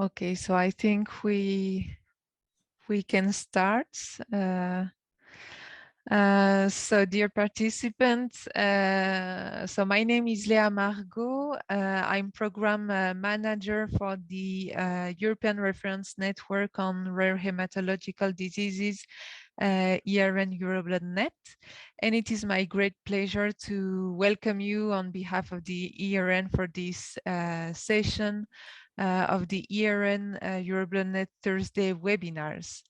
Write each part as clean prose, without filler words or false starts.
Okay, so I think we can start. So dear participants, so my name is Léa Margot. I'm program manager for the European Reference Network on Rare Hematological Diseases, ERN-EuroBloodNet. And it is my great pleasure to welcome you on behalf of the ERN for this session of the ERN-EuroBloodNet Thursday Webinars.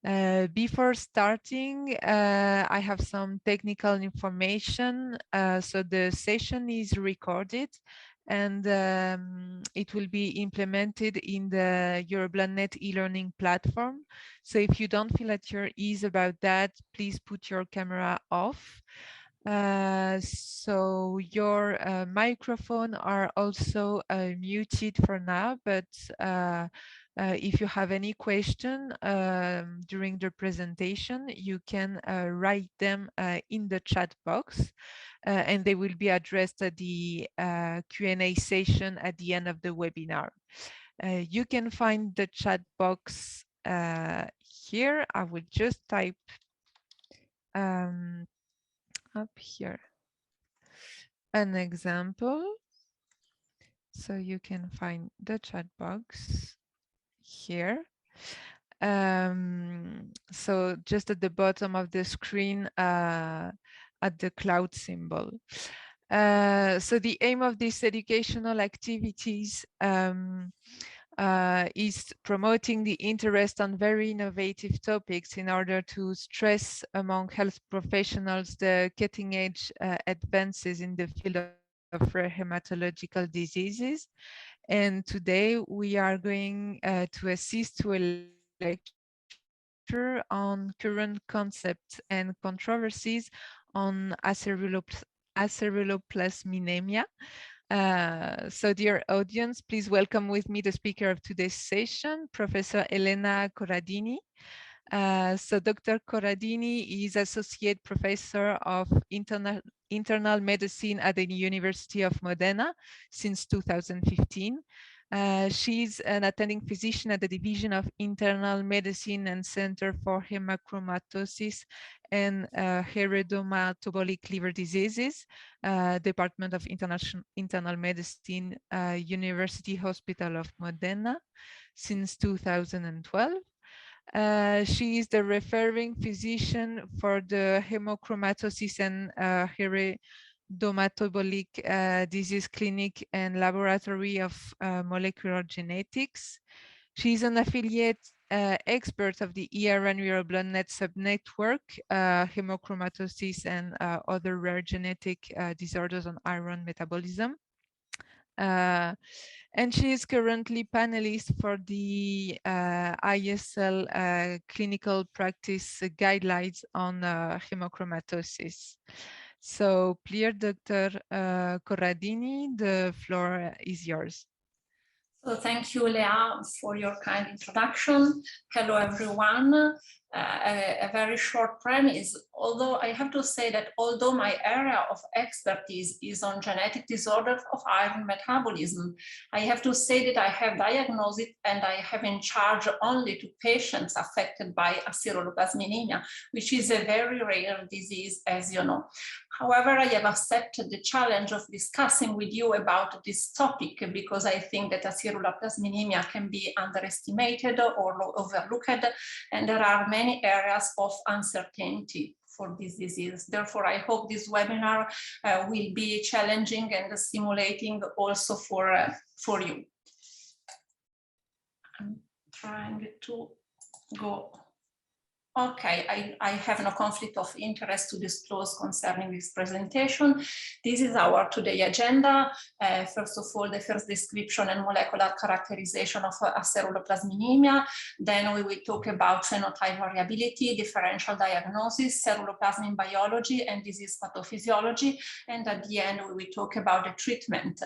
Before starting, I have some technical information. So the session is recorded and it will be implemented in the EuroBloodNet e-learning platform. So if you don't feel at your ease about that, please put your camera off. So your microphone are also muted for now, but if you have any question during the presentation, you can write them in the chat box and they will be addressed at the Q&A session at the end of the webinar. You can find the chat box here. I will just type up here an example. So you can find the chat box here. So just at the bottom of the screen at the cloud symbol. So the aim of these educational activities is promoting the interest on very innovative topics in order to stress among health professionals the cutting edge advances in the field of rare hematological diseases. And today we are going to assist to a lecture on current concepts and controversies on Aceruloplasminemia. So dear audience, please welcome with me the speaker of today's session, Professor Elena Corradini. So Dr. Corradini is Associate Professor of Internal Medicine at the University of Modena since 2015. She's an attending physician at the Division of Internal Medicine and Center for Hemochromatosis and Heredometabolic Liver Diseases, Department of Internal Medicine, University Hospital of Modena since 2012. She is the referring physician for the hemochromatosis and heredometabolic disease clinic and laboratory of molecular genetics. She is an affiliate expert of the ERN-EuroBloodNet subnetwork, hemochromatosis and other rare genetic disorders on iron metabolism. And she is currently panelist for the ISL clinical practice guidelines on hemochromatosis. So, please, Dr. Corradini, the floor is yours. So thank you, Léa, for your kind introduction. Hello, everyone. A very short premise, although I have to say that although my area of expertise is on genetic disorders of iron metabolism, I have to say that I have diagnosed it and I have in charge only to patients affected by aceruloplasminemia, which is a very rare disease, as you know. However, I have accepted the challenge of discussing with you about this topic because I think that aceruloplasminemia can be underestimated or overlooked, and there are many areas of uncertainty for this disease. Therefore, I hope this webinar will be challenging and stimulating also for you. I'm trying to go Okay, I have no conflict of interest to disclose concerning this presentation. This is our today agenda. First of all, the first description and molecular characterization of aceruloplasminemia. Then we will talk about phenotype variability, differential diagnosis, ceruloplasmin biology, and disease pathophysiology. And at the end, we will talk about the treatment.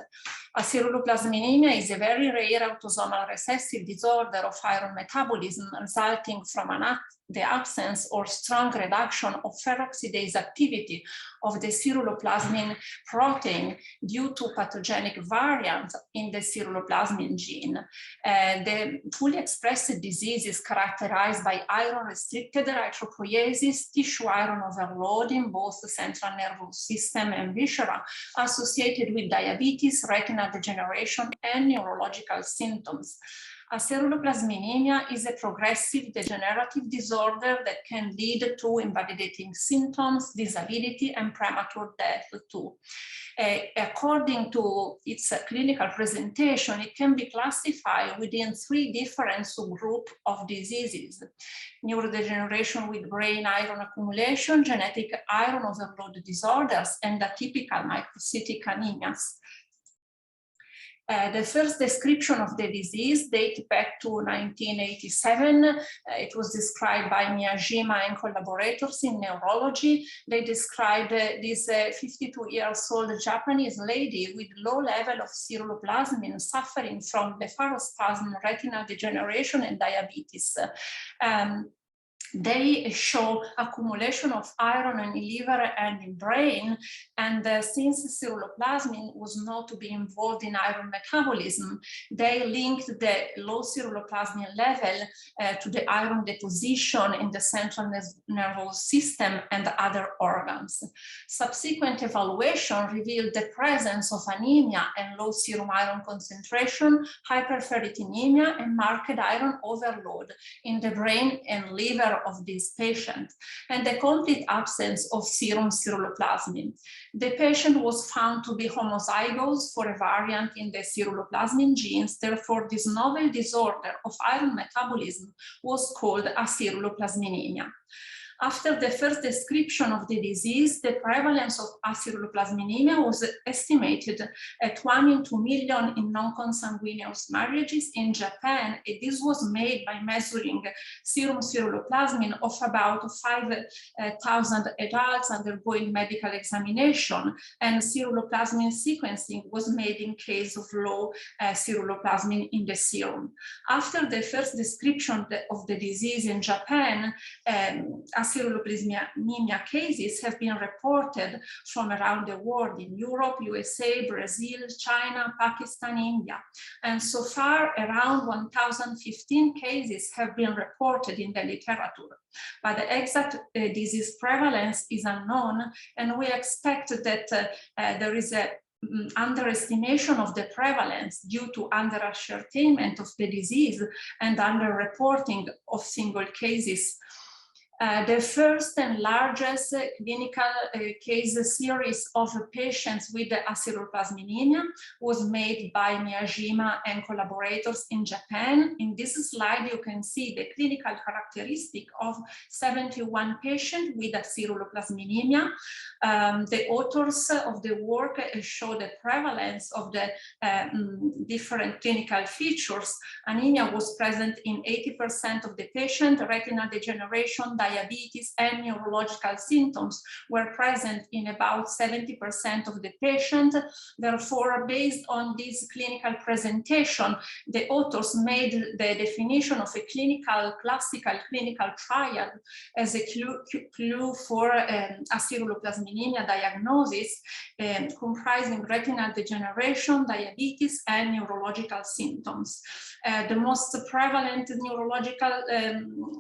Aceruloplasminemia is a very rare autosomal recessive disorder of iron metabolism resulting from the absence or strong reduction of peroxidase activity of the ceruloplasmin protein due to pathogenic variants in the ceruloplasmin gene. The fully expressed disease is characterized by iron-restricted erythropoiesis, tissue iron overload in both the central nervous system and viscera, associated with diabetes, retinal degeneration, and neurological symptoms. Aceruloplasminemia is a progressive degenerative disorder that can lead to invalidating symptoms, disability, and premature death too. According to its clinical presentation, it can be classified within 3 different subgroups of diseases: neurodegeneration with brain iron accumulation, genetic iron overload disorders, and atypical microcytic anemias. The first description of the disease dates back to 1987. It was described by Miyajima and collaborators in neurology. They described this 52-year-old Japanese lady with low level of ceruloplasmin suffering from blepharospasm, retinal degeneration, and diabetes. They show accumulation of iron in liver and in brain, and since ceruloplasmin was known to be involved in iron metabolism, they linked the low ceruloplasmin level to the iron deposition in the central nervous system and other organs. Subsequent evaluation revealed the presence of anemia and low serum iron concentration, hyperferritinemia, and marked iron overload in the brain and liver of this patient, and the complete absence of serum ceruloplasmin. The patient was found to be homozygous for a variant in the ceruloplasmin genes. Therefore, this novel disorder of iron metabolism was called aceruloplasminemia. After the first description of the disease, the prevalence of aceruloplasminemia was estimated at 1 in 2 million in non-consanguineous marriages in Japan, and this was made by measuring serum ceruloplasmin of about 5,000 adults undergoing medical examination, and ceruloplasmin sequencing was made in case of low ceruloplasmin in the serum. After the first description of the disease in Japan, aceruloplasminemia cases have been reported from around the world in Europe, USA, Brazil, China, Pakistan, India. And so far, around 1,015 cases have been reported in the literature. But the exact disease prevalence is unknown, and we expect that there is a underestimation of the prevalence due to under-ascertainment of the disease and under-reporting of single cases. The first and largest clinical case series of patients with aceruloplasminemia was made by Miyajima and collaborators in Japan. In this slide, you can see the clinical characteristic of 71 patients with aceruloplasminemia. The authors of the work show the prevalence of the different clinical features. Anemia was present in 80% of the patient, retinal degeneration, diabetes, and neurological symptoms were present in about 70% of the patient. Therefore, based on this clinical presentation, the authors made the definition of a classical clinical trial as a clue for aceruloplasminemia diagnosis, comprising retinal degeneration, diabetes, and neurological symptoms. The most prevalent neurological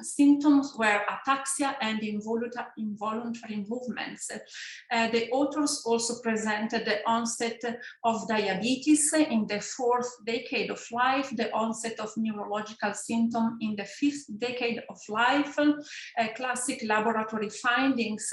symptoms were ataxia and involuntary movements. The authors also presented the onset of diabetes in the 4th decade of life, the onset of neurological symptom in the 5th decade of life, classic laboratory findings,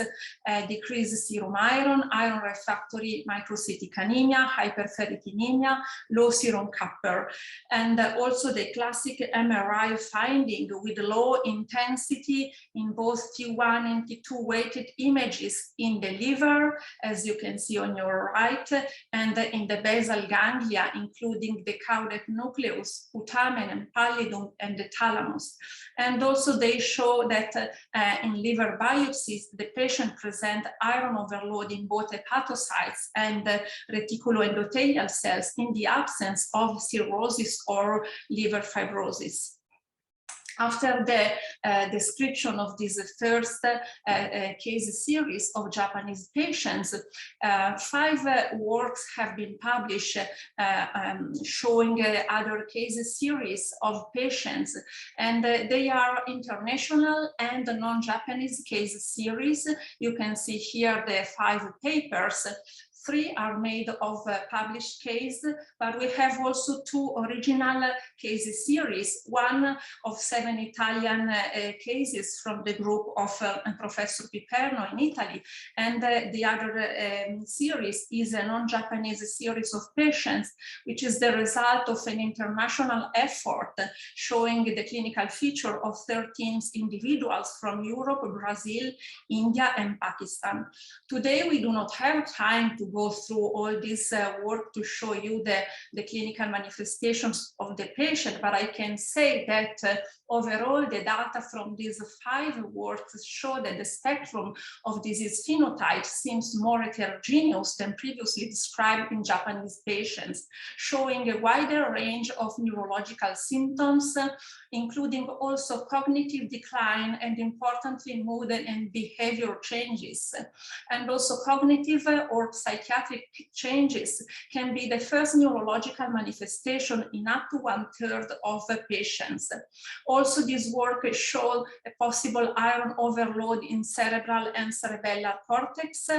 decreased serum iron, iron refractory microcytic anemia, hyperferritinemia, low serum copper, and also the classic MRI finding with low intensity in in both T1 and T2 weighted images in the liver, as you can see on your right, and in the basal ganglia, including the caudate nucleus, putamen and pallidum, and the thalamus. And also they show that in liver biopsies, the patient present iron overload in both hepatocytes and reticuloendothelial cells in the absence of cirrhosis or liver fibrosis. After the description of this first case series of Japanese patients, 5 works have been published showing other case series of patients, and they are international and non-Japanese case series. You can see here the 5 papers. 3 are made of published case, but we have also 2 original case series, one of 7 Italian cases from the group of Professor Piperno in Italy, and the other series is a non-Japanese series of patients, which is the result of an international effort showing the clinical feature of 13 individuals from Europe, Brazil, India, and Pakistan. Today, we do not have time to go through all this work to show you the clinical manifestations of the patient, but I can say that overall the data from these 5 works show that the spectrum of disease phenotype seems more heterogeneous than previously described in Japanese patients, showing a wider range of neurological symptoms, including also cognitive decline and importantly mood and behavior changes. And also cognitive or psychiatric changes can be the first neurological manifestation in up to 1/3 of the patients. Also, this work showed a possible iron overload in cerebral and cerebellar cortex.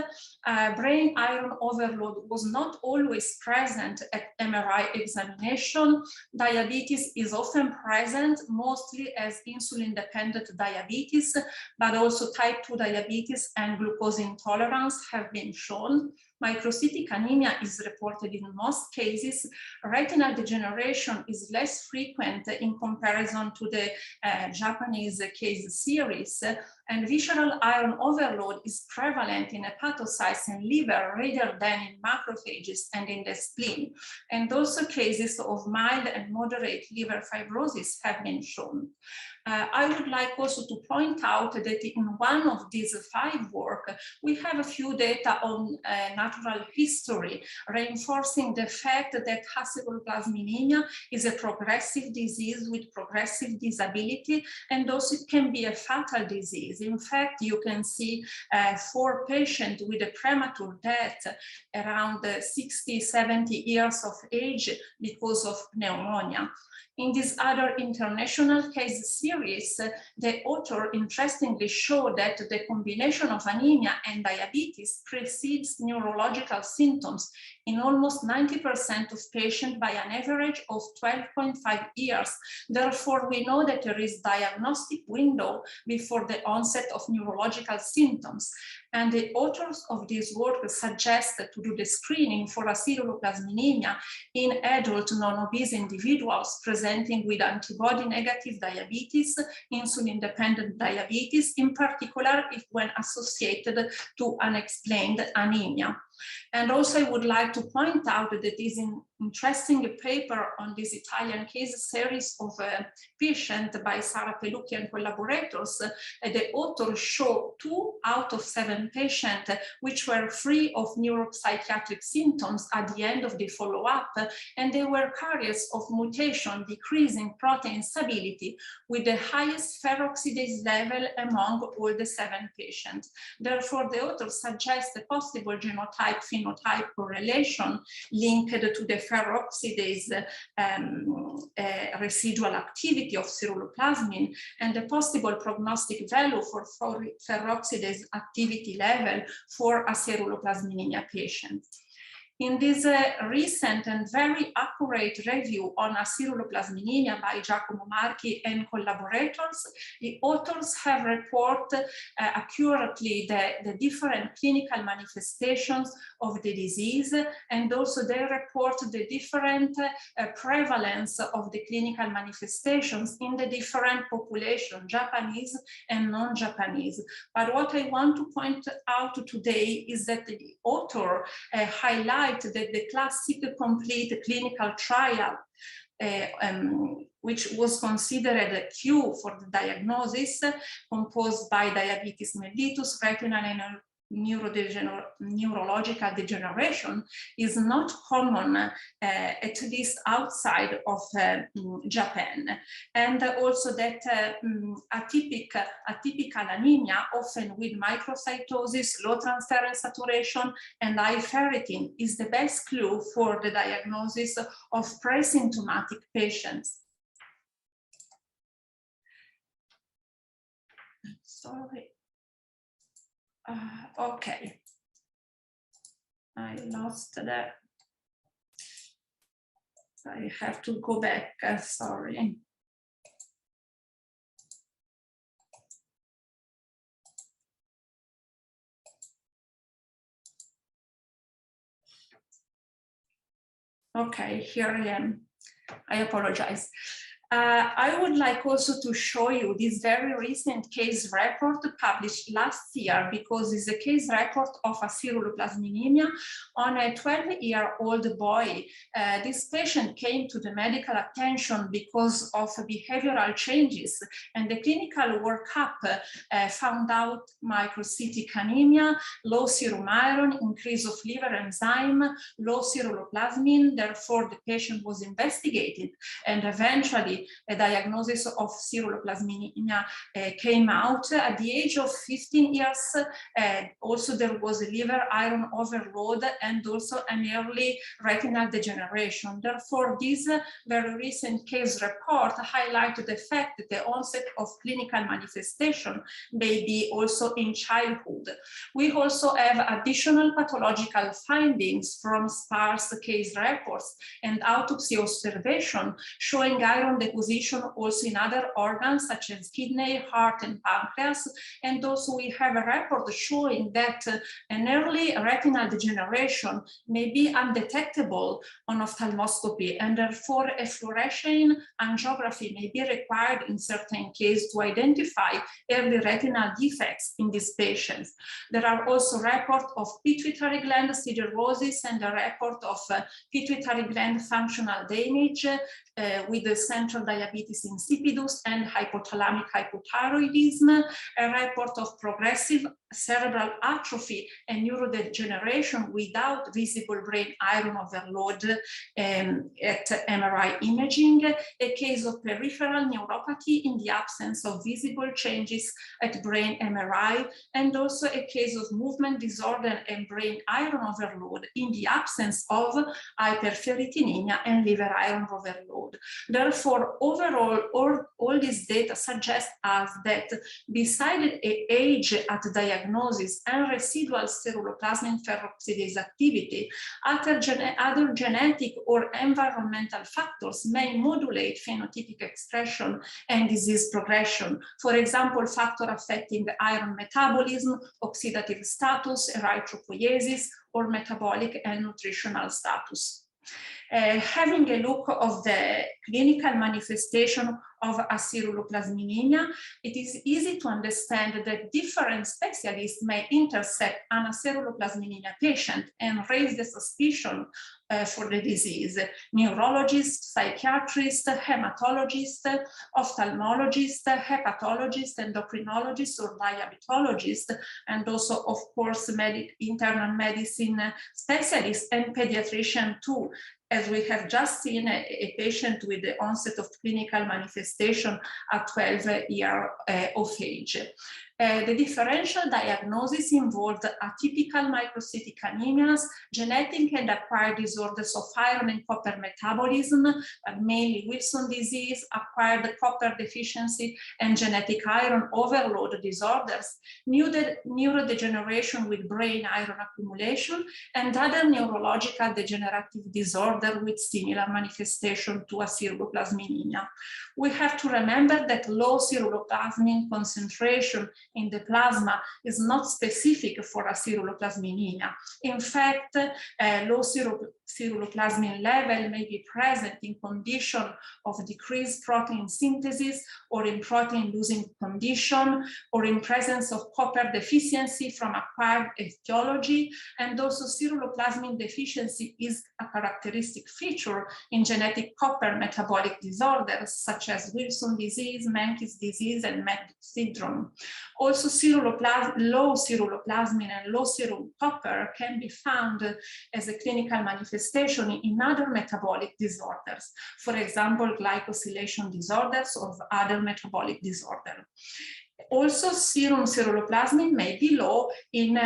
Brain iron overload was not always present at MRI examination. Diabetes is often present, mostly as insulin-dependent diabetes, but also type 2 diabetes and glucose intolerance have been shown. Microcytic anemia is reported in most cases. Retinal degeneration is less frequent in comparison to the Japanese case series, and visceral iron overload is prevalent in hepatocytes and liver rather than in macrophages and in the spleen. And also cases of mild and moderate liver fibrosis have been shown. I would like also to point out that in one of these 5 work, we have a few data on natural history, reinforcing the fact that Aceruloplasminemia is a progressive disease with progressive disability, and also it can be a fatal disease. In fact, you can see 4 patients with a premature death around 60, 70 years of age because of pneumonia. In this other international case series, the author interestingly showed that the combination of anemia and diabetes precedes neurological symptoms in almost 90% of patients by an average of 12.5 years. Therefore, we know that there is diagnostic window before the onset of neurological symptoms. And the authors of this work suggested to do the screening for aceruloplasminemia in adult non-obese individuals presenting with antibody-negative diabetes, insulin-dependent diabetes, in particular if when associated to unexplained anemia. And also I would like to point out that there is an interesting paper on this Italian case series of a patient by Sara Pelucchi and collaborators. The authors show 2 out of 7 patients which were free of neuropsychiatric symptoms at the end of the follow-up, and they were carriers of mutation decreasing protein stability with the highest ferroxidase level among all the 7 patients. Therefore, the authors suggest a possible genotype-phenotype correlation linked to the ferroxidase residual activity of ceruloplasmin and the possible prognostic value for ferroxidase activity level for aceruloplasminemia patients. In this recent and very accurate review on aceruloplasminemia by Giacomo Marchi and collaborators, the authors have reported accurately the different clinical manifestations of the disease, and also they report the different prevalence of the clinical manifestations in the different populations, Japanese and non-Japanese. But what I want to point out today is that the author highlight that the classic complete clinical trial, which was considered a cue for the diagnosis, composed by diabetes mellitus, retinal and neurological degeneration, is not common, at least outside of Japan. And also that atypical anemia, often with microcytosis, low transferrin saturation, and high ferritin, is the best clue for the diagnosis of pre-symptomatic patients. Sorry. Okay, I lost the, I have to go back, sorry. Okay, here I am. I apologize. I would like also to show you this very recent case report published last year, because it's a case report of aceruloplasminemia on a 12-year-old boy. This patient came to the medical attention because of behavioral changes, and the clinical workup found out microcytic anemia, low serum iron, increase of liver enzyme, low ceruloplasmin. Therefore, the patient was investigated, and eventually a diagnosis of aceruloplasminemia came out at the age of 15 years. Also, there was a liver iron overload and also an early retinal degeneration. Therefore, this very recent case report highlighted the fact that the onset of clinical manifestation may be also in childhood. We also have additional pathological findings from sparse case reports and autopsy observation showing iron deposition also in other organs such as kidney, heart, and pancreas. And also we have a report showing that an early retinal degeneration may be undetectable on ophthalmoscopy, and therefore a fluorescein angiography may be required in certain cases to identify early retinal defects in these patients. There are also reports of pituitary gland siderosis and a report of pituitary gland functional damage with the central diabetes insipidus and hypothalamic hypothyroidism, a report of progressive cerebral atrophy and neurodegeneration without visible brain iron overload at MRI imaging, a case of peripheral neuropathy in the absence of visible changes at brain MRI, and also a case of movement disorder and brain iron overload in the absence of hyperferritinemia and liver iron overload. Therefore, overall, all these data suggest us that beside age at diagnosis and residual ceruloplasmin peroxidase activity, other genetic or environmental factors may modulate phenotypic expression and disease progression. For example, factors affecting iron metabolism, oxidative status, erythropoiesis, or metabolic and nutritional status. Having a look of the clinical manifestation of aceruloplasminemia, it is easy to understand that different specialists may intersect an aceruloplasminemia patient and raise the suspicion for the disease. Neurologists, psychiatrists, hematologists, ophthalmologists, hepatologists, endocrinologists, or diabetologists, and also, of course, internal medicine specialists and pediatrician too, as we have just seen a patient with the onset of clinical manifestation at 12 years of age. The differential diagnosis involved atypical microcytic anemias, genetic and acquired disorders of iron and copper metabolism, mainly Wilson disease, acquired copper deficiency, and genetic iron overload disorders, neurodegeneration with brain iron accumulation, and other neurological degenerative disorder with similar manifestation to aceruloplasminemia. We have to remember that low ceruloplasmin concentration in the plasma is not specific for aceruloplasminemia. In fact, low ceruloplasmin level may be present in condition of decreased protein synthesis or in protein losing condition or in presence of copper deficiency from acquired etiology, and also ceruloplasmin deficiency is a characteristic feature in genetic copper metabolic disorders such as Wilson disease, Menkes disease, and MET syndrome. Also, low ceruloplasmin and low serum copper can be found as a clinical manifestation in other metabolic disorders, for example, glycosylation disorders or other metabolic disorders. Also, serum ceruloplasmin may be low in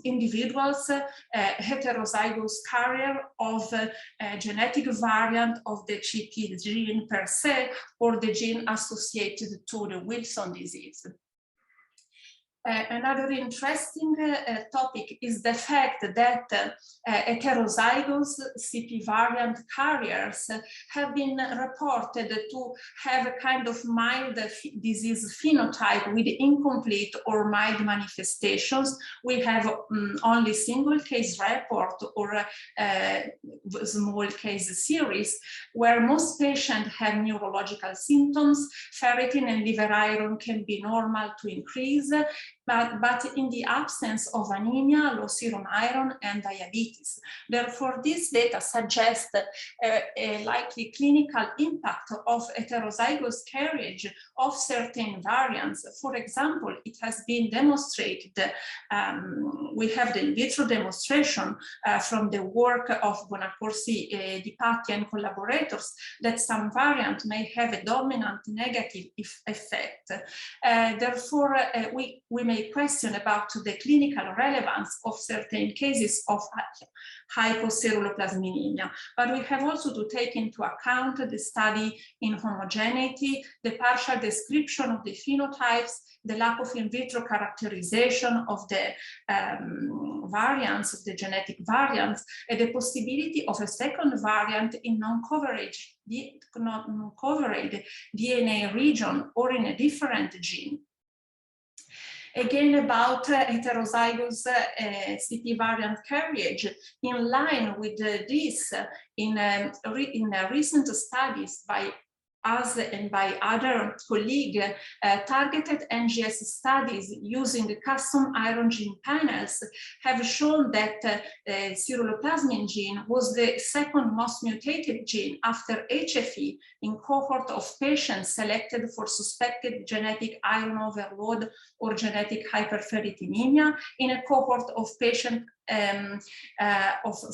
individuals heterozygous carrier of a genetic variant of the GP gene per se or the gene associated to the Wilson disease. Another interesting topic is the fact that heterozygous CP variant carriers have been reported to have a kind of mild disease phenotype with incomplete or mild manifestations. We have only single case report or a small case series where most patients have neurological symptoms. Ferritin and liver iron can be normal to increase, but in the absence of anemia, low serum iron, and diabetes. Therefore, this data suggests a likely clinical impact of heterozygous carriage of certain variants. For example, it has been demonstrated, we have the in vitro demonstration from the work of Bonacorsi, Dipatti, and collaborators, that some variant may have a dominant negative effect. Therefore, we may question about the clinical relevance of certain cases of hypoceruloplasminemia, but we have also to take into account the study in homogeneity, the partial description of the phenotypes, the lack of in vitro characterization of the variants, of the genetic variants, and the possibility of a second variant in non-covered DNA region or in a different gene. Again, about heterozygous CP variant carriage, in line with this, in recent studies by us and by other colleagues, targeted NGS studies using custom iron gene panels have shown that ceruloplasmin gene was the second most mutated gene after HFE in cohort of patients selected for suspected genetic iron overload or genetic hyperferritinemia in a cohort of patients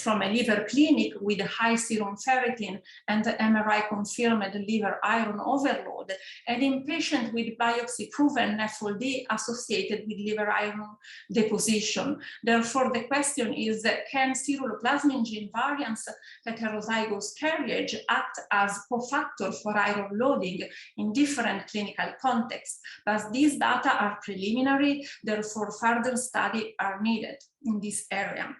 from a liver clinic with high serum ferritin and MRI confirmed liver iron overload, and in patients with biopsy-proven NAFLD associated with liver iron deposition. Therefore, the question is, can ceruloplasmin gene variants heterozygous carriage act as cofactor for iron loading in different clinical contexts? But these data are preliminary, therefore further study are needed in this area.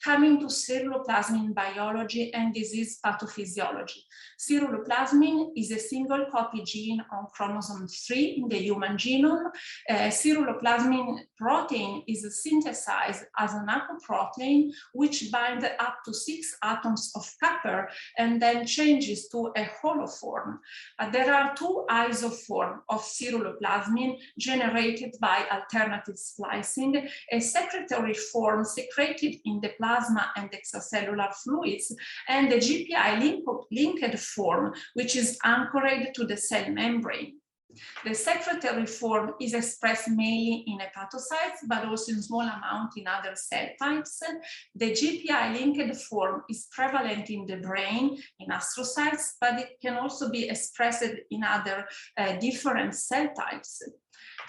Coming to ceruloplasmin biology and disease pathophysiology. Ceruloplasmin is a single copy gene on chromosome 3 in the human genome. Ceruloplasmin protein is synthesized as an apoprotein which binds up to 6 atoms of copper and then changes to a holoform. There are 2 isoforms of ceruloplasmin generated by alternative splicing, a secretory form secreted in the plasma and extracellular fluids, and the GPI-linked form, which is anchored to the cell membrane. The secretory form is expressed mainly in hepatocytes, but also in small amount in other cell types. The GPI-linked form is prevalent in the brain, in astrocytes, but it can also be expressed in other different cell types.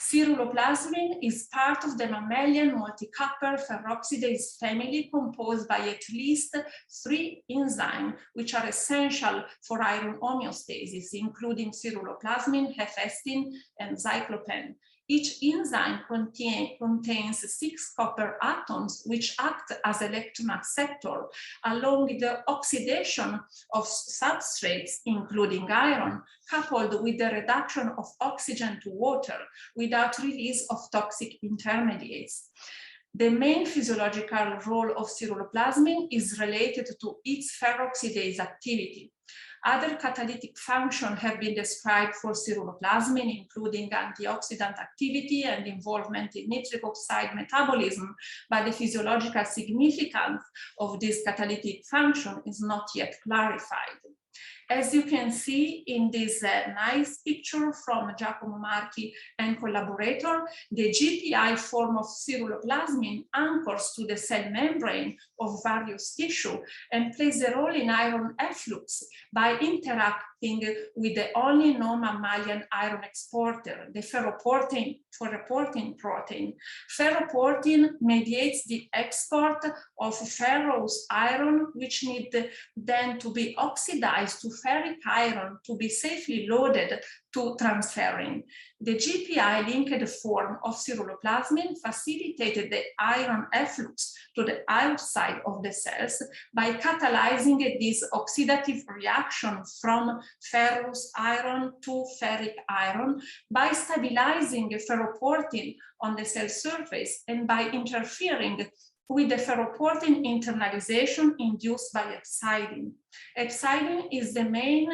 Ceruloplasmin is part of the mammalian multi-copper ferroxidase family composed by at least 3 enzymes, which are essential for iron homeostasis, including ceruloplasmin, hephaestin, and cyclopen. Each enzyme contains 6 copper atoms, which act as electron acceptor, along with the oxidation of substrates, including iron, coupled with the reduction of oxygen to water without release of toxic intermediates. The main physiological role of ceruloplasmin is related to its ferroxidase activity. Other catalytic functions have been described for ceruloplasmin, including antioxidant activity and involvement in nitric oxide metabolism, but the physiological significance of this catalytic function is not yet clarified. As you can see in this nice picture from Giacomo Marchi and collaborator, the GPI form of ceruloplasmin anchors to the cell membrane of various tissue and plays a role in iron efflux by interacting with the only known mammalian iron exporter, the ferroportin protein. Ferroportin mediates the export of ferrous iron, which need then to be oxidized to ferric iron to be safely loaded to transferrin. The GPI-linked form of ceruloplasmin facilitated the iron efflux to the outside of the cells by catalyzing this oxidative reaction from ferrous iron to ferric iron, by stabilizing ferroportin on the cell surface, and by interfering with the ferroportin internalization induced by hepcidin. Hepcidin is the main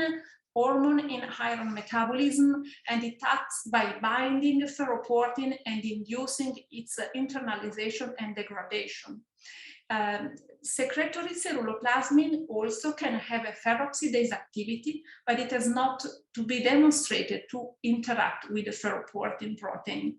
hormone in iron metabolism, and it acts by binding ferroportin and inducing its internalization and degradation. Secretory ceruloplasmin also can have a ferroxidase activity, but it has not to be demonstrated to interact with the ferroportin protein.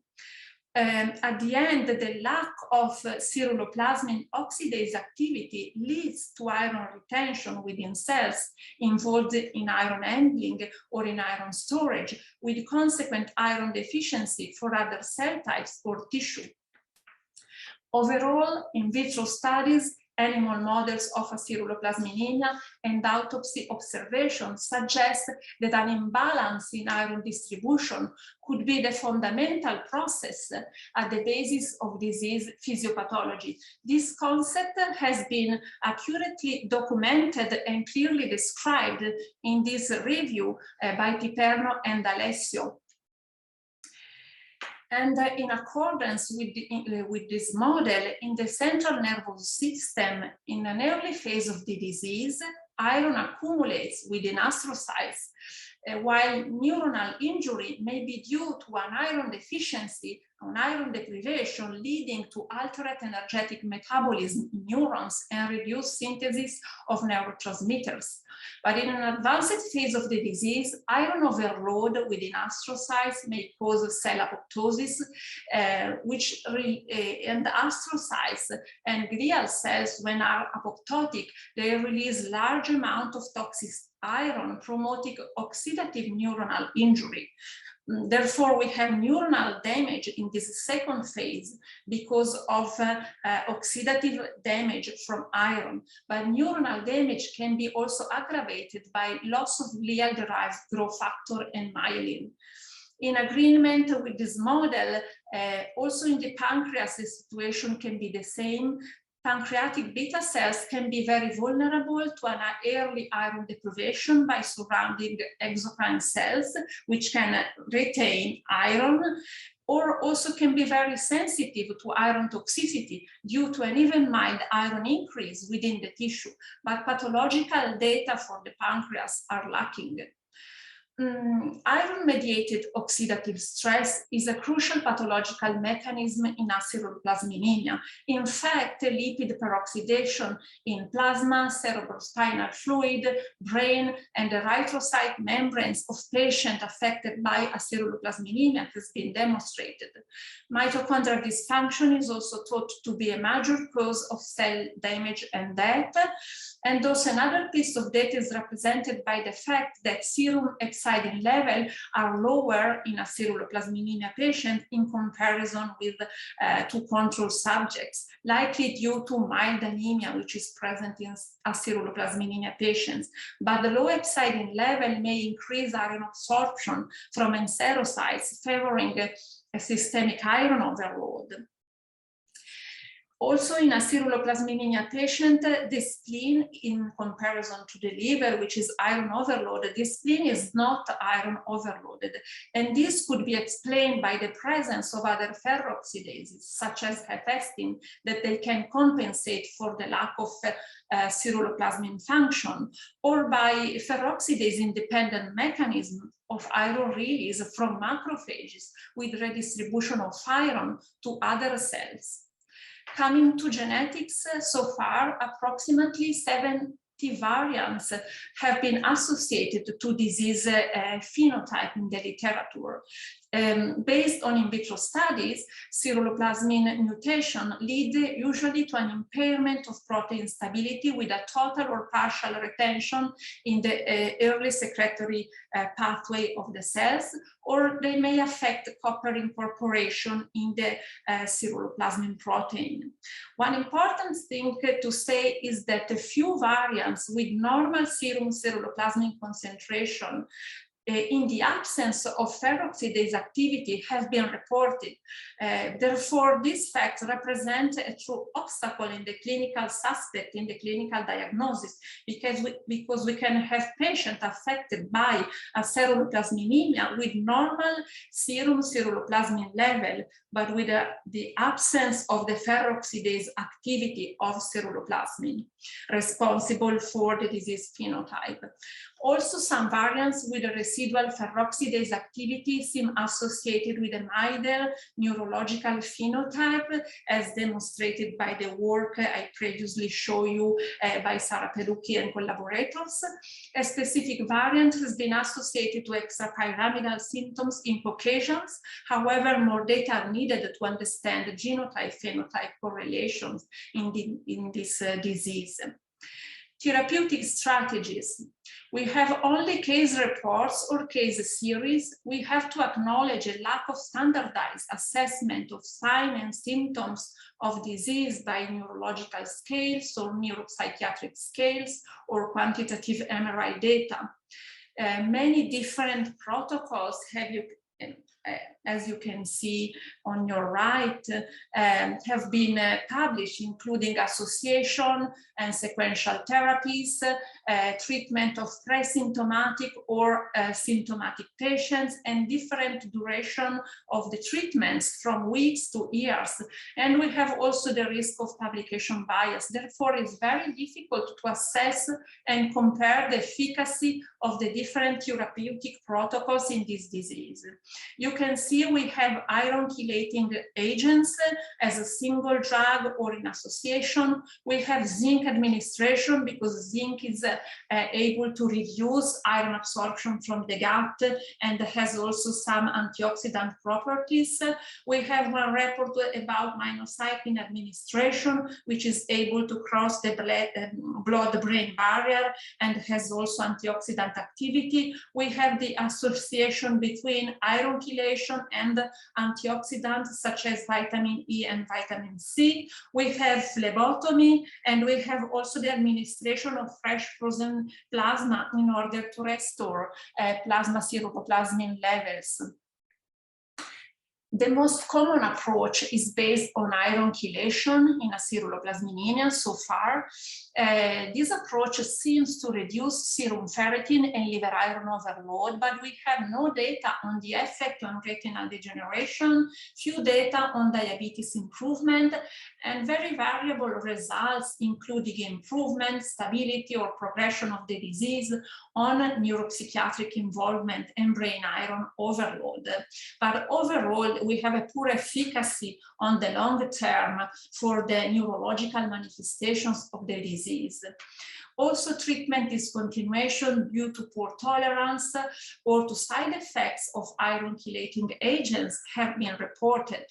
At the end, the lack of ceruloplasmin oxidase activity leads to iron retention within cells involved in iron handling or in iron storage, with consequent iron deficiency for other cell types or tissue. Overall, in vitro studies, animal models of aceruloplasminemia and autopsy observations suggest that an imbalance in iron distribution could be the fundamental process at the basis of disease physiopathology. This concept has been accurately documented and clearly described in this review by Piperno and Alessio. And in accordance with this model, in the central nervous system, in an early phase of the disease, iron accumulates within astrocytes, while neuronal injury may be due to an iron deficiency, an iron deprivation leading to altered energetic metabolism in neurons and reduced synthesis of neurotransmitters. But in an advanced phase of the disease, iron overload within astrocytes may cause cell apoptosis, and astrocytes and glial cells, when are apoptotic, they release large amount of toxic iron, promoting oxidative neuronal injury. Therefore, we have neuronal damage in this second phase because of oxidative damage from iron. But neuronal damage can be also aggravated by loss of glial-derived growth factor and myelin. In agreement with this model, also in the pancreas, the situation can be the same. Pancreatic beta cells can be very vulnerable to an early iron deprivation by surrounding exocrine cells, which can retain iron, or also can be very sensitive to iron toxicity due to an even mild iron increase within the tissue, but pathological data for the pancreas are lacking. Iron-mediated oxidative stress is a crucial pathological mechanism in aceruloplasminemia. In fact, lipid peroxidation in plasma, cerebrospinal fluid, brain, and the erythrocyte membranes of patients affected by aceruloplasminemia has been demonstrated. Mitochondrial dysfunction is also thought to be a major cause of cell damage and death. And also another piece of data is represented by the fact that serum hepcidin level are lower in aceruloplasminemia patient in comparison with to control subjects, likely due to mild anemia, which is present in aceruloplasminemia patients. But the low hepcidin level may increase iron absorption from enterocytes, favoring a systemic iron overload. Also in aceruloplasminemia patient, the spleen, in comparison to the liver, which is iron overloaded, the spleen is not iron overloaded. And this could be explained by the presence of other ferroxidases, such as hefestin, that they can compensate for the lack of ceruloplasmin function, or by ferroxidase-independent mechanism of iron release from macrophages with redistribution of iron to other cells. Coming to genetics, so far, approximately 70 variants have been associated to disease phenotype in the literature. Based on in vitro studies, ceruloplasmin mutation lead usually to an impairment of protein stability with a total or partial retention in the early secretory pathway of the cells, or they may affect copper incorporation in the ceruloplasmin protein. One important thing to say is that a few variants with normal serum ceruloplasmin concentration in the absence of ferroxidase activity have been reported. Therefore, these facts represent a true obstacle in the clinical suspect, in the clinical diagnosis, because we can have patients affected by aceruloplasminemia with normal serum ceruloplasmin level, but with the absence of the ferroxidase activity of ceruloplasmin responsible for the disease phenotype. Also, some variants with a residual ferroxidase activity seem associated with a milder neurological phenotype, as demonstrated by the work I previously showed you by Sarah Perucchi and collaborators. A specific variant has been associated to extrapyramidal symptoms in Caucasians. However, more data are needed to understand the genotype-phenotype correlations in this disease. Therapeutic strategies. We have only case reports or case series. We have to acknowledge a lack of standardized assessment of signs and symptoms of disease by neurological scales or neuropsychiatric scales or quantitative MRI data. Many different protocols have as you can see on your right, have been published, including association and sequential therapies, treatment of pre-symptomatic or symptomatic patients, and different duration of the treatments from weeks to years. And we have also the risk of publication bias. Therefore, it's very difficult to assess and compare the efficacy of the different therapeutic protocols in this disease. You can see we have iron chelating agents as a single drug or in association. We have zinc administration because zinc is able to reduce iron absorption from the gut and has also some antioxidant properties. We have one report about minocycline administration, which is able to cross the blood-brain barrier and has also antioxidant activity. We have the association between iron chelation and antioxidants such as vitamin E and vitamin C. We have phlebotomy, and we have also the administration of fresh frozen plasma in order to restore plasma ceruloplasmin levels. The most common approach is based on iron chelation in aceruloplasminemia so far. This approach seems to reduce serum ferritin and liver iron overload, but we have no data on the effect on retinal degeneration, few data on diabetes improvement, and very variable results, including improvement, stability, or progression of the disease on neuropsychiatric involvement and brain iron overload. But overall, we have a poor efficacy on the long term for the neurological manifestations of the disease. Also, treatment discontinuation due to poor tolerance or to side effects of iron chelating agents have been reported.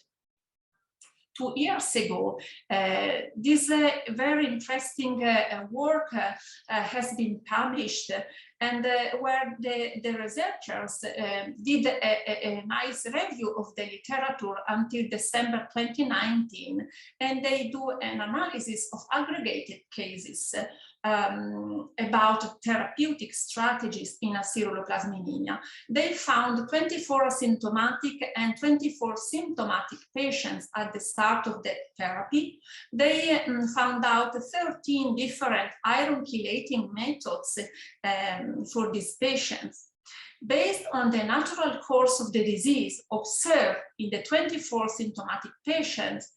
2 years ago. This very interesting work has been published, and where the researchers did a nice review of the literature until December 2019, and they do an analysis of aggregated cases about therapeutic strategies in aceruloplasminemia. They found 24 asymptomatic and 24 symptomatic patients at the start of the therapy. They found out 13 different iron chelating methods for these patients. Based on the natural course of the disease observed in the 24 symptomatic patients,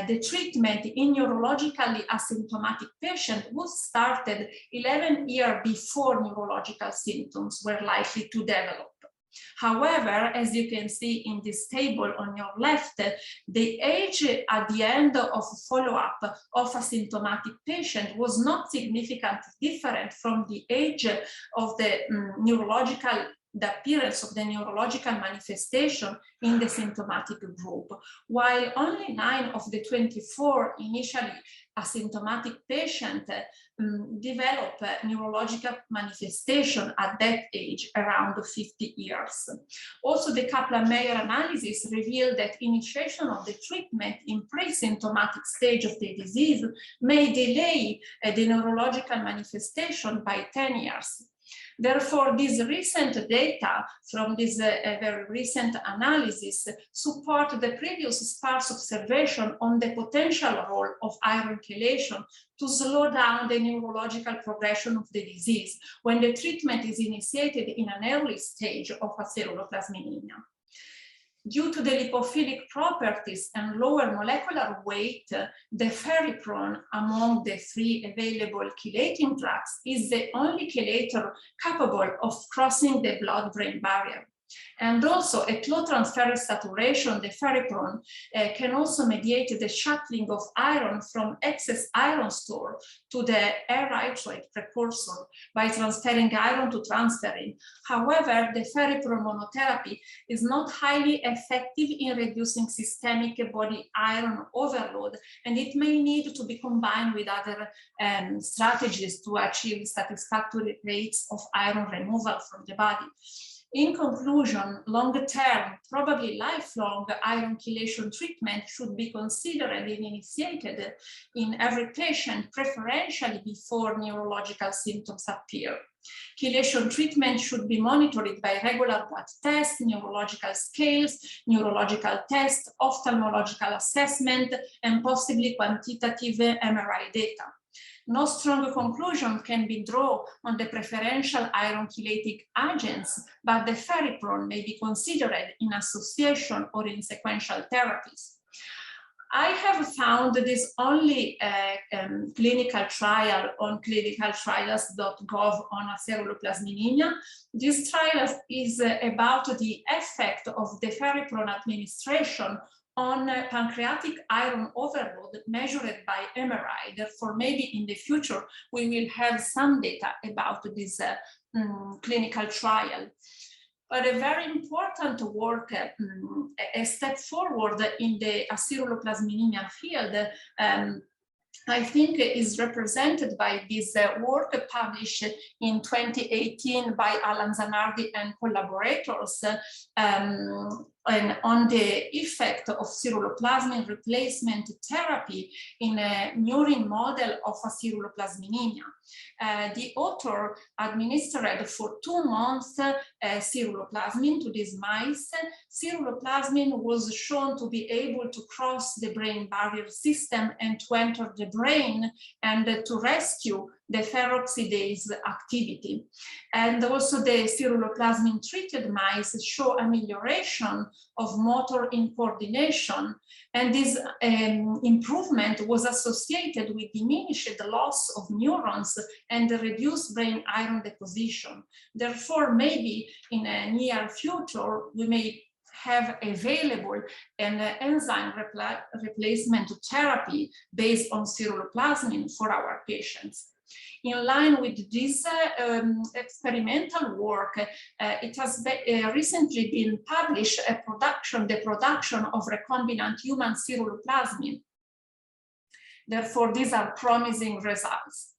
the treatment in neurologically asymptomatic patients was started 11 years before neurological symptoms were likely to develop. However, as you can see in this table on your left, the age at the end of follow-up of asymptomatic patient was not significantly different from the age of the appearance of the neurological manifestation in the symptomatic group, while only 9 of the 24 initially asymptomatic patients develop neurological manifestation at that age, around 50 years. Also, the Kaplan-Meier analysis revealed that initiation of the treatment in pre-symptomatic stage of the disease may delay the neurological manifestation by 10 years. Therefore, these recent data from this very recent analysis support the previous sparse observation on the potential role of iron chelation to slow down the neurological progression of the disease when the treatment is initiated in an early stage of aceruloplasminemia. Due to the lipophilic properties and lower molecular weight, the ferriprone among the 3 available chelating drugs is the only chelator capable of crossing the blood-brain barrier. And also at low transferase saturation, the ferriprone can also mediate the shuttling of iron from excess iron store to the erythroid precursor by transferring iron to transferrin. However, the ferriprone monotherapy is not highly effective in reducing systemic body iron overload, and it may need to be combined with other strategies to achieve satisfactory rates of iron removal from the body. In conclusion, long-term, probably lifelong iron chelation treatment should be considered and initiated in every patient, preferentially before neurological symptoms appear. Chelation treatment should be monitored by regular blood tests, neurological scales, neurological tests, ophthalmological assessment, and possibly quantitative MRI data. No strong conclusion can be drawn on the preferential iron chelating agents, but the ferriprone may be considered in association or in sequential therapies. I have found this only clinical trial on clinicaltrials.gov on aceruloplasminemia. This trial is about the effect of the ferriprone administration on pancreatic iron overload measured by MRI. Therefore, maybe in the future, we will have some data about this clinical trial. But a very important work, a step forward in the aceruloplasminemia field, I think is represented by this work published in 2018 by Alan Zanardi and collaborators and on the effect of ceruloplasmin replacement therapy in a murine model of aceruloplasminemia. The author administered for 2 months ceruloplasmin to these mice. Ceruloplasmin was shown to be able to cross the brain barrier system and to enter the brain and to rescue the ferroxidase activity. And also the ceruloplasmin treated mice show amelioration of motor incoordination, and this improvement was associated with diminished loss of neurons and reduced brain iron deposition. Therefore, maybe in a near future, we may have available an enzyme replacement therapy based on ceruloplasmin for our patients. In line with this experimental work, it has recently been published the production of recombinant human ceruloplasmin. Therefore, these are promising results.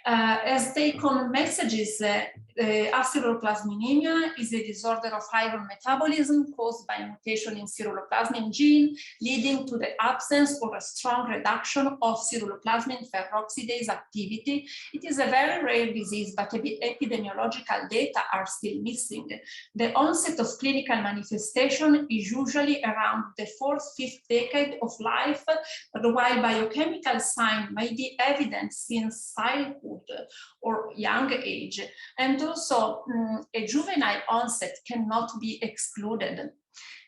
As take-home messages, aceruloplasminemia is a disorder of iron metabolism caused by mutation in ceruloplasmin gene, leading to the absence or a strong reduction of ceruloplasmin peroxidase activity. It is a very rare disease, but epidemiological data are still missing. The onset of clinical manifestation is usually around the 4th-5th decade of life, while biochemical signs may be evident since childhood or young age, and also a juvenile onset cannot be excluded.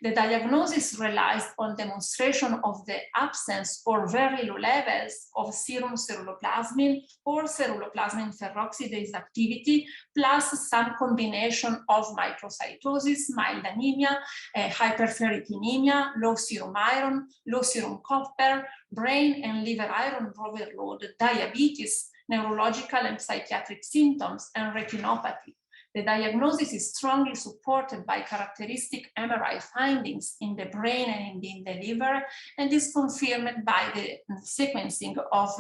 The diagnosis relies on demonstration of the absence or very low levels of serum ceruloplasmin or ceruloplasmin peroxidase activity, plus some combination of microcytosis, mild anemia, hyperferritinemia, low serum iron, low serum copper, brain and liver iron overload, diabetes, neurological and psychiatric symptoms, and retinopathy. The diagnosis is strongly supported by characteristic MRI findings in the brain and in the liver, and is confirmed by the sequencing of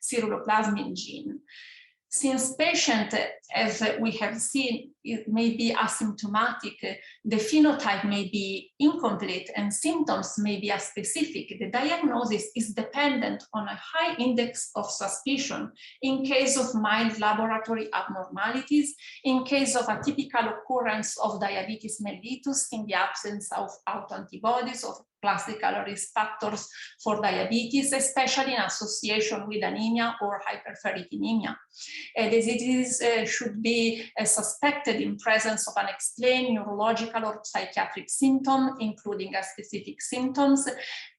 ceruloplasmin gene. Since patient, as we have seen, it may be asymptomatic, the phenotype may be incomplete and symptoms may be aspecific, the diagnosis is dependent on a high index of suspicion in case of mild laboratory abnormalities, in case of atypical occurrence of diabetes mellitus in the absence of autoantibodies, of classical risk factors for diabetes, especially in association with anemia or hyperferritinemia. The disease should be suspected in presence of unexplained neurological or psychiatric symptom, including specific symptoms,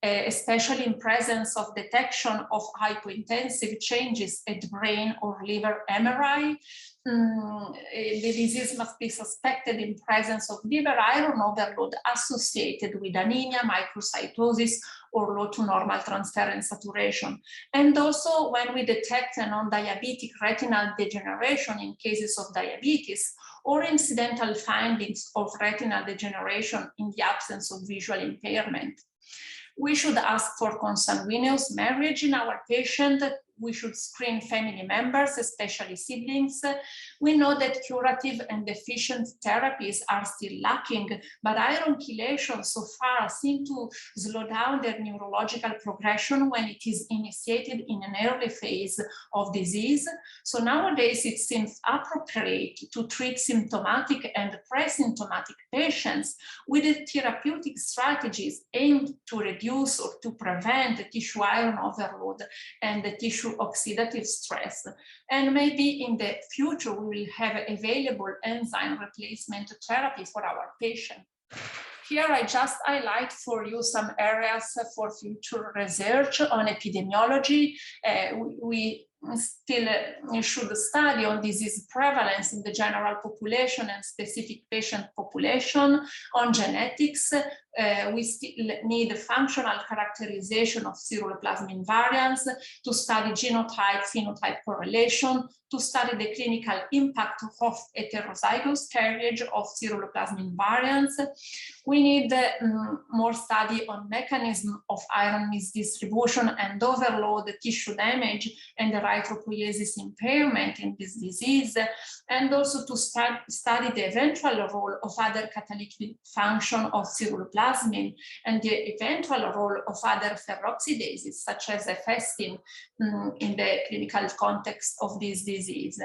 especially in presence of detection of hypointensive changes at brain or liver MRI. The disease must be suspected in presence of liver iron overload associated with anemia, microcytosis, or low to normal transferrin saturation. And also when we detect a non-diabetic retinal degeneration in cases of diabetes, or incidental findings of retinal degeneration in the absence of visual impairment. We should ask for consanguineous marriage in our patient. We should screen family members, especially siblings. We know that curative and efficient therapies are still lacking, but iron chelation so far seem to slow down their neurological progression when it is initiated in an early phase of disease. So nowadays it seems appropriate to treat symptomatic and pre-symptomatic patients with therapeutic strategies aimed to reduce or to prevent the tissue iron overload and the tissue oxidative stress. And maybe in the future we will have available enzyme replacement therapy for our patient. Here I just highlight for you some areas for future research on epidemiology. We still should study on disease prevalence in the general population and specific patient population, on genetics. We still need functional characterization of ceruloplasmin variants, to study genotype-phenotype correlation, to study the clinical impact of heterozygous carriage of ceruloplasmin variants. We need more study on mechanism of iron misdistribution and overload, tissue damage, and the erythropoiesis impairment in this disease, and also to study the eventual role of other catalytic function of ceruloplasmin and the eventual role of other peroxidases, such as efestin, in the clinical context of this disease.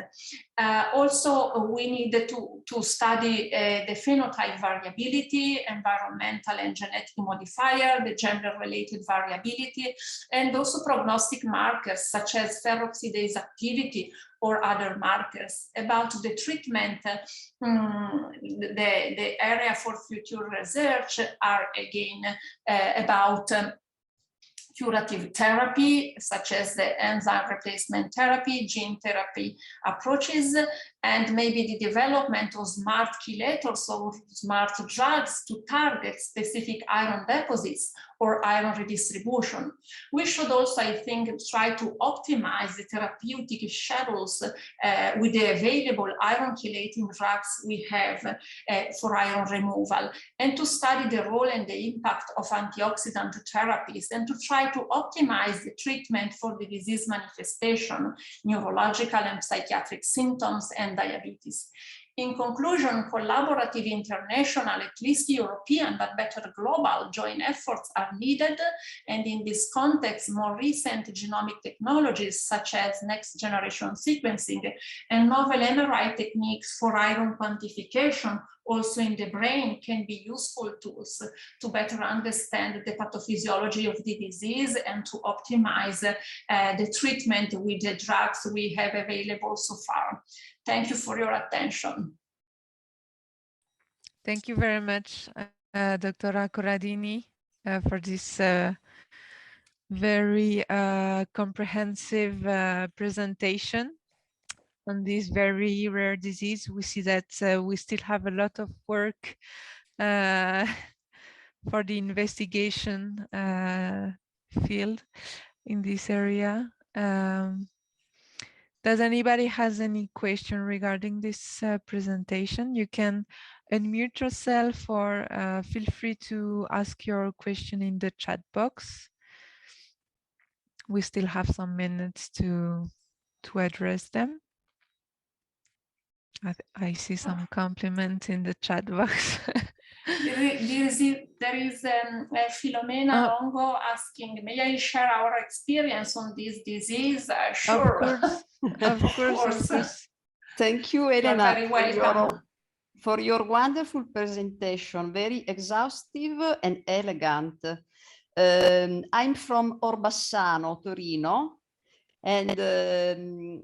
Also, we need to study the phenotype variability, environmental and genetic modifier, the gender-related variability, and also prognostic markers such as peroxidase activity or other markers. About the treatment, the area for future research are again about curative therapy, such as the enzyme replacement therapy, gene therapy approaches, and maybe the development of smart chelators or smart drugs to target specific iron deposits or iron redistribution. We should also, I think, try to optimize the therapeutic schedules with the available iron chelating drugs we have for iron removal, and to study the role and the impact of antioxidant therapies, and to try to optimize the treatment for the disease manifestation, neurological and psychiatric symptoms, and diabetes. In conclusion, collaborative international, at least European, but better global joint efforts are needed. And in this context, more recent genomic technologies such as next generation sequencing and novel MRI techniques for iron quantification also in the brain can be useful tools to better understand the pathophysiology of the disease and to optimize the treatment with the drugs we have available so far. Thank you for your attention. Thank you very much, Dr. Corradini, for this very comprehensive presentation on this very rare disease. We see that we still have a lot of work for the investigation field in this area. Does anybody has any question regarding this presentation? You can unmute yourself or feel free to ask your question in the chat box. We still have some minutes to address them. I see some compliments in the chat box. There is Filomena Longo asking, may I share our experience on this disease? Sure. Of course. Thank you, Elena, very welcome. for your wonderful presentation, very exhaustive and elegant. I'm from Orbassano, Torino, and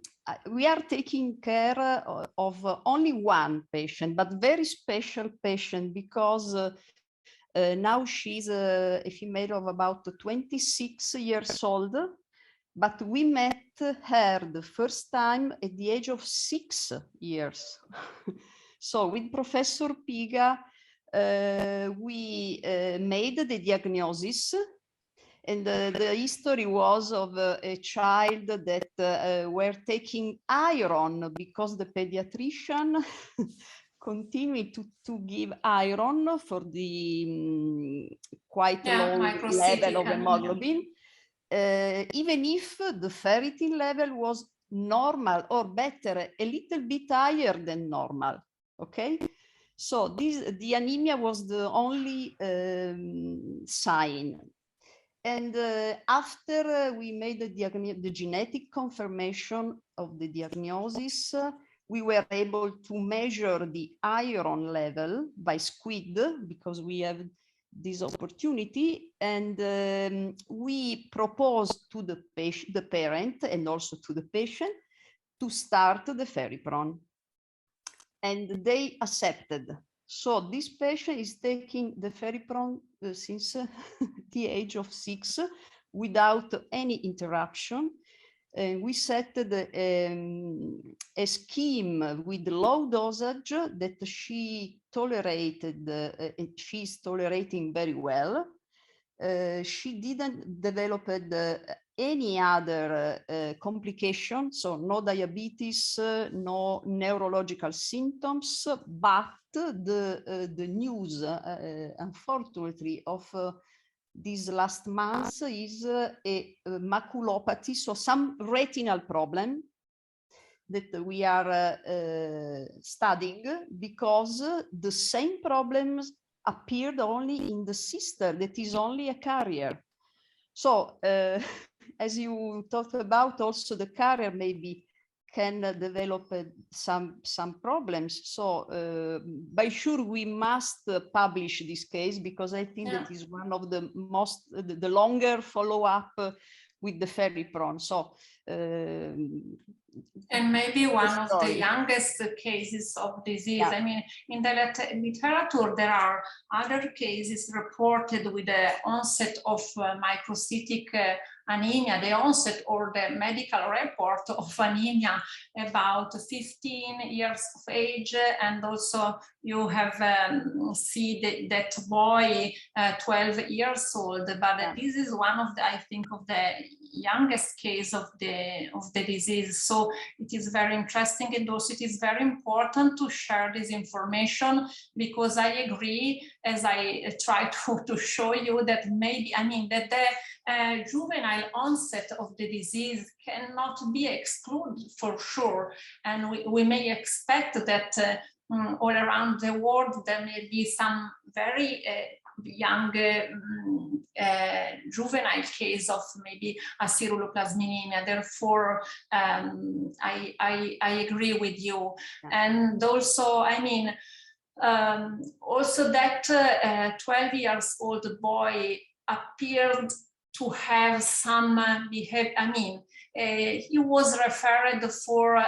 we are taking care of only one patient, but very special patient, because now she's a female of about 26 years old, but we met her the first time at the age of 6 years. So with Professor Piga, we made the diagnosis. And the history was of a child that were taking iron because the pediatrician continued to give iron for the quite low level of hemoglobin, even if the ferritin level was normal or better, a little bit higher than normal. Okay, so the anemia was the only sign. And after we made the genetic confirmation of the diagnosis, we were able to measure the iron level by SQUID, because we have this opportunity, and we proposed to the parent and also to the patient to start the ferripron, and they accepted. So this patient is taking the ferripron since the age of 6 without any interruption. And we set a scheme with low dosage that she tolerated, and she's tolerating very well. She didn't develop any other complication, so no diabetes, no neurological symptoms, but the news, unfortunately, of these last months is a maculopathy, so some retinal problem that we are studying, because the same problems appeared only in the sister that is only a carrier. So as you talked about, also the carrier maybe can develop some problems. So by sure we must publish this case, because I think that is one of the most, the longer follow-up with the ferripron. So And maybe one of the story. youngest cases of disease. Yeah. I mean, in the literature, there are other cases reported with the onset of microcytic anemia, the onset or the medical report of anemia about 15 years of age. And also you have see that boy 12 years old, but Yeah. this is one of the, I think, of the youngest case of the disease. So it is very interesting, and also it is very important to share this information, because I agree, as I try to show you, that maybe, I mean, that the juvenile onset of the disease cannot be excluded for sure. And we may expect that all around the world there may be some very young juvenile case of maybe Aceruloplasminemia. Therefore, I agree with you. And also, I mean, also that 12 years old boy appeared to have some behavior. I mean, he was referred for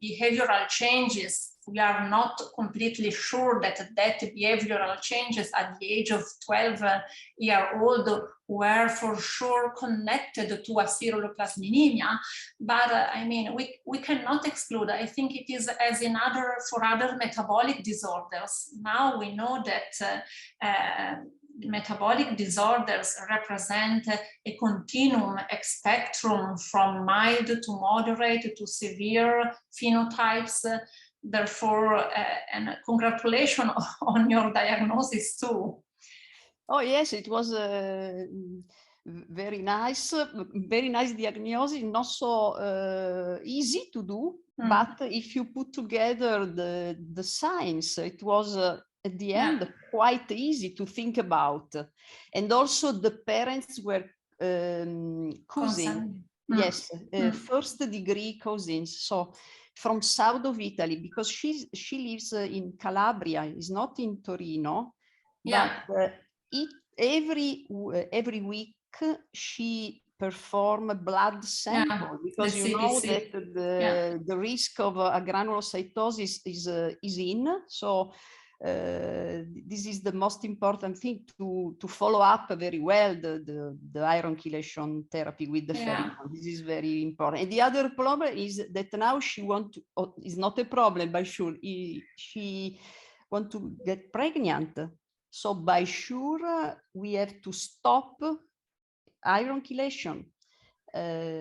behavioral changes. We are not completely sure that behavioral changes at the age of 12-year-old were for sure connected to Aceruloplasminemia, but I mean, we cannot exclude. I think it is as in for other metabolic disorders. Now we know that metabolic disorders represent a continuum, a spectrum from mild to moderate to severe phenotypes. Therefore, and congratulations on your diagnosis too. Oh yes, it was a very nice diagnosis, not so easy to do, but if you put together the signs, it was at the end quite easy to think about. And also the parents were cousins. Yes, first degree cousins. So from south of Italy, because she lives in Calabria, is not in Torino, but every week she perform a blood sample, because you know that the risk of granulocytosis is in. So this is the most important thing, to follow up very well the iron chelation therapy with the ferritin. This is very important. And the other problem is that now she want to, is not a problem, but sure, she want to get pregnant. So by sure we have to stop iron chelation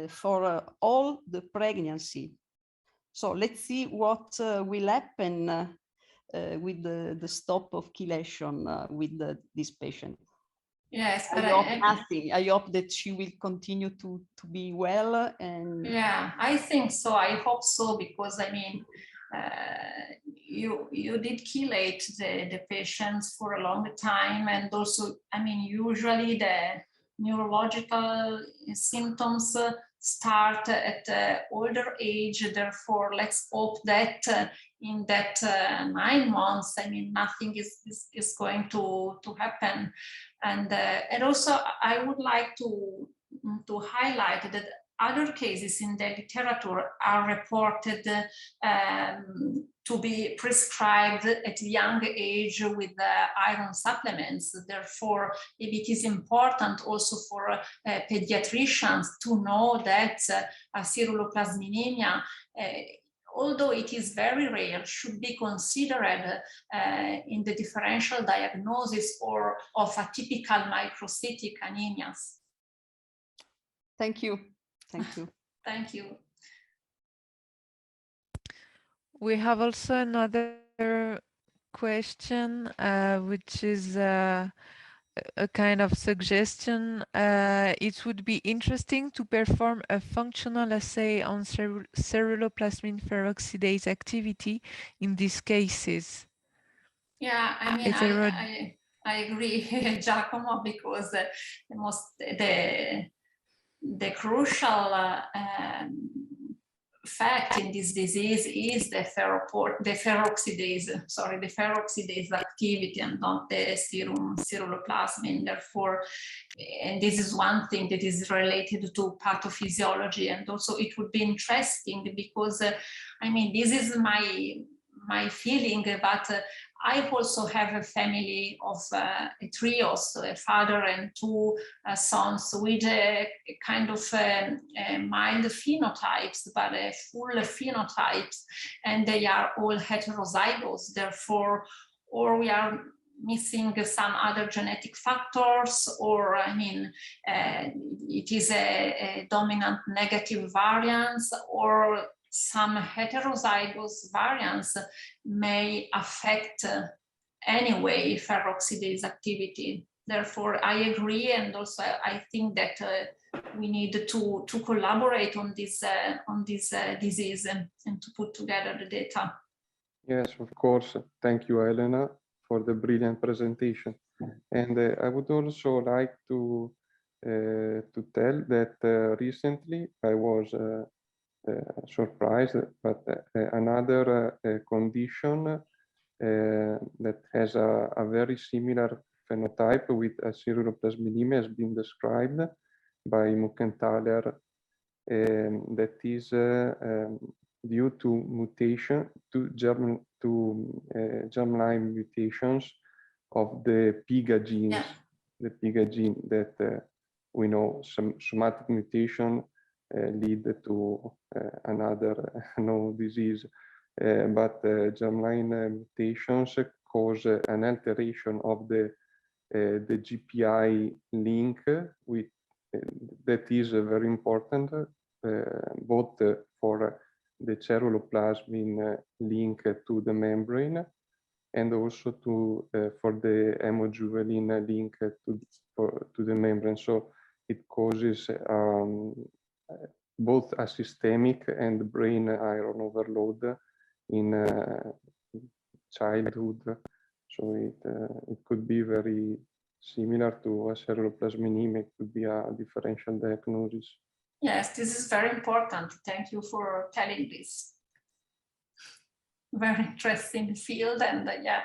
for all the pregnancy. So let's see what will happen with the stop of chelation with this patient. Yes, I hope nothing. I hope that she will continue to be well. And yeah, I think so. I hope so, because I mean, you did chelate the patients for a long time, and also, I mean, usually the neurological symptoms start at older age. Therefore, let's hope that in that 9 months, I mean, nothing is going to happen. And also, I would like to highlight that other cases in the literature are reported to be prescribed at a young age with iron supplements. Therefore, it is important also for pediatricians to know that Aceruloplasminemia, although it is very rare, should be considered in the differential diagnosis or of atypical microcytic anemias. Thank you. Thank you. Thank you. We have also another question, which is a kind of suggestion. It would be interesting to perform a functional assay on ceruloplasmin peroxidase activity in these cases. Yeah, I mean, I agree, Giacomo, because the crucial fact in this disease is the peroxidase activity and not the serum ceruloplasmin. Therefore, and this is one thing that is related to pathophysiology. And also it would be interesting because, I mean, this is my feeling, but I also have a family of trios, a father and two sons with a kind of mild phenotypes, but a full phenotypes, and they are all heterozygous. Therefore, or we are missing some other genetic factors, or I mean, it is a dominant negative variance, or some heterozygous variants may affect anyway peroxidase activity. Therefore, I agree, and also I think that we need to collaborate on this disease and to put together the data. Yes, of course. Thank you, Elena, for the brilliant presentation. And I would also like to tell that recently I was surprised, but another condition that has a very similar phenotype with aceruloplasminemia has been described by Muckenthaler, that is due to mutation, to germline mutations of the PIGA genes, the PIGA gene that we know some somatic mutation lead to another known disease, but germline mutations cause an alteration of the GPI link with that is very important both for the ceruloplasmin link to the membrane and also to for the hemojuvelin link to the membrane. So it causes both a systemic and brain iron overload in childhood. So it could be very similar to aceruloplasminemia. It could be a differential diagnosis. Yes, this is very important. Thank you for telling this. Very interesting field, and yeah,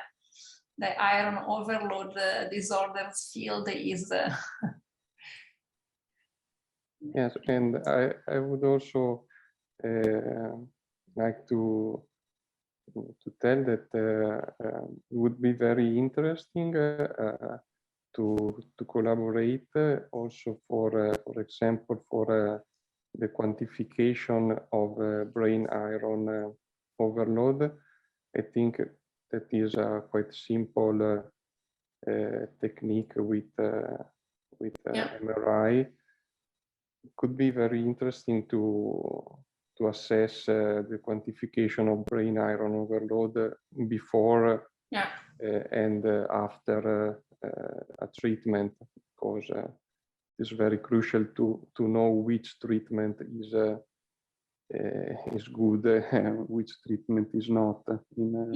the iron overload disorders field is. Yes, and I would also like to tell that it would be very interesting to collaborate also for example, for the quantification of brain iron overload. I think that is a quite simple technique with MRI. It could be very interesting to assess the quantification of brain iron overload before and after a treatment, because it's very crucial to know which treatment is good and which treatment is not in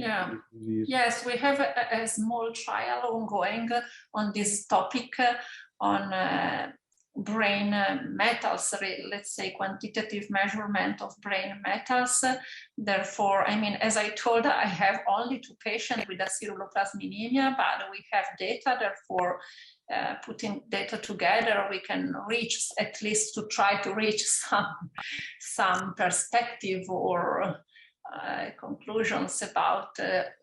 disease. Yes, we have a small trial ongoing on this topic on brain metals, let's say quantitative measurement of brain metals. Therefore, I mean, as I told, I have only 2 patients with aceruloplasminemia, but we have data. Therefore, putting data together, we can reach, at least to try to reach some perspective or conclusions about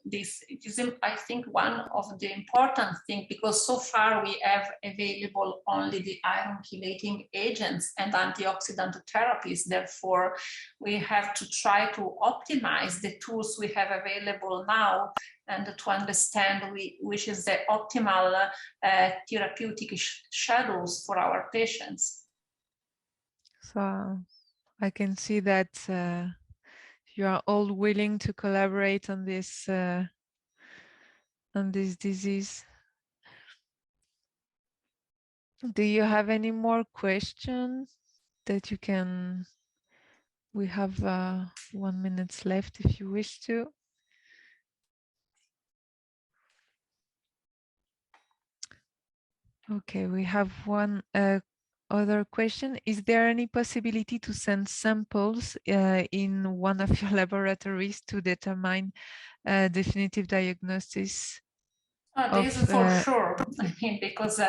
this. It is, I think, one of the important things, because so far we have available only the iron chelating agents and antioxidant therapies. Therefore, we have to try to optimize the tools we have available now and to understand which is the optimal therapeutic schedules for our patients. So I can see that you are all willing to collaborate on this disease. Do you have any more questions that you can? We have 1 minute left if you wish to. Okay, we have one other question, is there any possibility to send samples in one of your laboratories to determine definitive diagnosis? This is for sure. I mean, because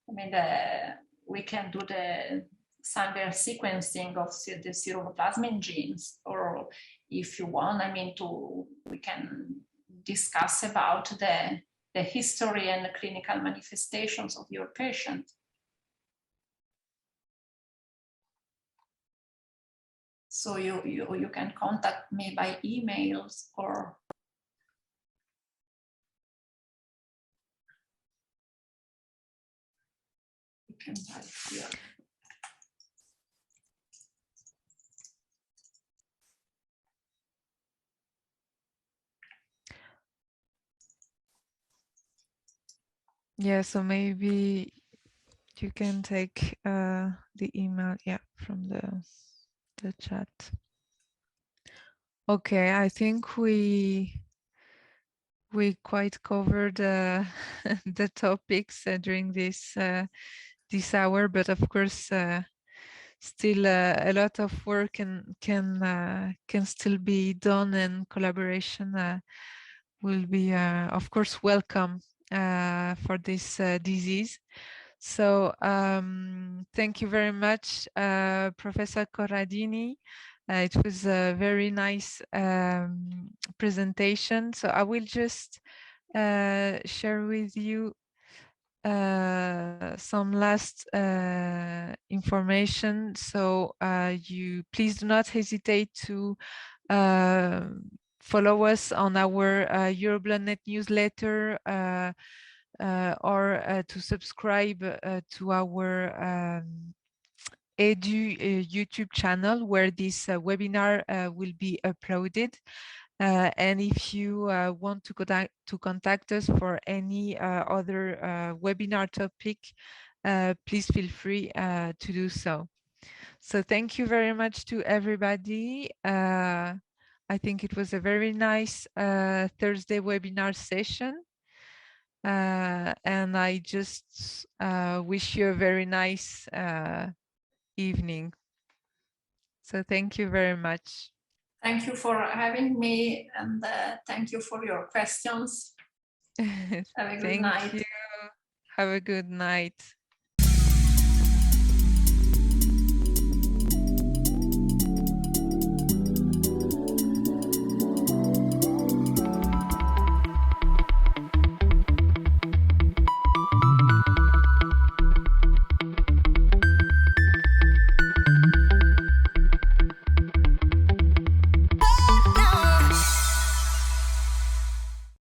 we can do the single sequencing of the ceruloplasmin genes, or if you want, we can discuss about the history and the clinical manifestations of your patient. So you can contact me by emails, or you can write here. Yeah, so maybe you can take the email, yeah, from the chat. Okay, I think we quite covered the topics during this hour, but of course, still a lot of work can still be done, and collaboration will be, of course, welcome for this disease. So thank you very much, Professor Corradini. It was a very nice presentation. So I will just share with you some last information. So you please do not hesitate to follow us on our EuroBloodNet newsletter, or to subscribe to our Edu YouTube channel, where this webinar will be uploaded. And if you want to contact us for any other webinar topic, please feel free to do so. So thank you very much to everybody. I think it was a very nice Thursday webinar session. And I just wish you a very nice evening. So thank you very much. Thank you for having me, and thank you for your questions. Have a good night. Thank you. Have a good night.